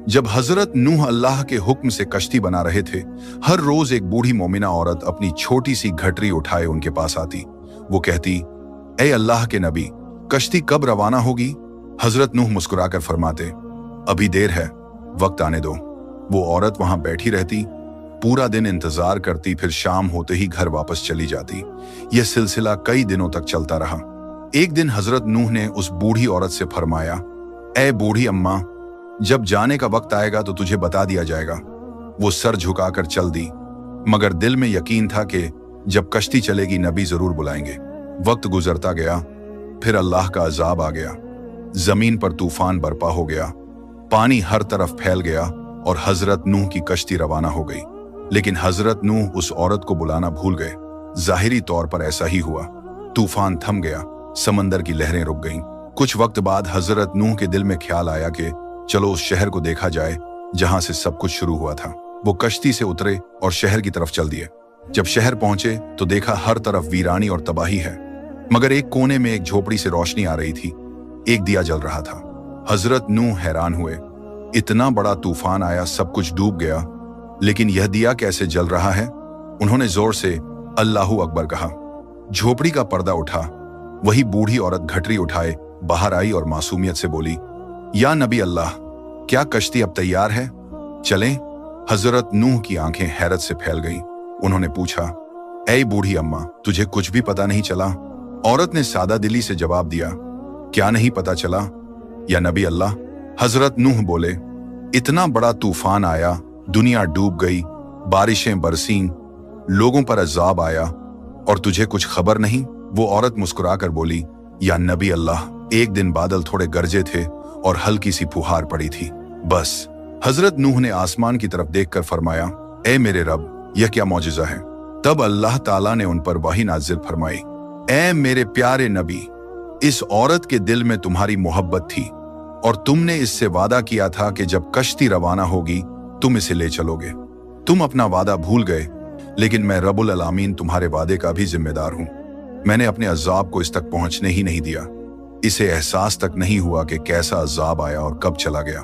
जब हजरत नूह अल्लाह के हुक्म से कश्ती बना रहे थे, हर रोज एक बूढ़ी मोमिना औरत अपनी छोटी सी घटरी उठाए उनके पास आती। वो कहती, ए अल्लाह के नबी, कश्ती कब रवाना होगी? हजरत नूह मुस्कुराकर फरमाते, अभी देर है, वक्त आने दो। वो औरत वहां बैठी रहती, पूरा दिन इंतजार करती, फिर शाम होते ही घर वापस चली जाती। यह सिलसिला कई दिनों तक चलता रहा। एक दिन हजरत नूह ने उस बूढ़ी औरत से फरमाया, ए बूढ़ी अम्मा, जब जाने का वक्त आएगा तो तुझे बता दिया जाएगा। वो सर झुकाकर चल दी, मगर दिल में यकीन था कि जब कश्ती चलेगी नबी जरूर बुलाएंगे। वक्त गुजरता गया, फिर अल्लाह का अजाब आ गया। जमीन पर तूफान बरपा हो गया, पानी हर तरफ फैल गया और हजरत नूह की कश्ती रवाना हो गई। लेकिन हजरत नूह उस औरत को बुलाना भूल गए। जाहिरी तौर पर ऐसा ही हुआ। तूफान थम गया, समंदर की लहरें रुक गईं। कुछ वक्त बाद हजरत नूह के दिल में ख्याल आया कि चलो उस शहर को देखा जाए जहां से सब कुछ शुरू हुआ था। वो कश्ती से उतरे और शहर की तरफ चल दिए। जब शहर पहुंचे तो देखा हर तरफ वीरानी और तबाही है, मगर एक कोने में एक झोपड़ी से रोशनी आ रही थी। एक दिया जल रहा था। हजरत नूह हैरान हुए, इतना बड़ा तूफान आया, सब कुछ डूब गया, लेकिन यह दिया कैसे जल रहा है? उन्होंने जोर से अल्लाहू अकबर कहा। झोपड़ी का पर्दा उठा। वही बूढ़ी औरत घटरी उठाए बाहर आई और मासूमियत से बोली, या नबी अल्लाह, क्या कश्ती अब तैयार है? चलें? हजरत नूह की आंखें हैरत से फैल गईं। उन्होंने पूछा, ऐ बूढ़ी अम्मा, तुझे कुछ भी पता नहीं चला? औरत ने सादा दिली से जवाब दिया, क्या नहीं पता चला या नबी अल्लाह? हजरत नूह बोले, इतना बड़ा तूफान आया, दुनिया डूब गई, बारिशें बरसीं, लोगों पर अजाब आया और तुझे कुछ खबर नहीं? वो औरत मुस्कुराकर बोली, या नबी अल्लाह, एक दिन बादल थोड़े गरजे थे और हल्की सी फुहार पड़ी थी, बस। हजरत नूह ने आसमान की तरफ देखकर फरमाया, ए मेरे रब, यह क्या मौजिज़ा है? तब अल्लाह ताला ने उन पर वही नाजिल फरमाई, ए मेरे प्यारे नबी, इस औरत के दिल में तुम्हारी मोहब्बत थी और तुमने इससे वादा किया था कि जब कश्ती रवाना होगी तुम इसे ले चलोगे। तुम अपना वादा भूल गए, लेकिन मैं रब्बुल आलमीन तुम्हारे वादे का भी जिम्मेदार हूं। मैंने अपने अजाब को इस तक पहुंचने ही नहीं दिया। इसे एहसास तक नहीं हुआ कि कैसा अजाब आया और कब चला गया।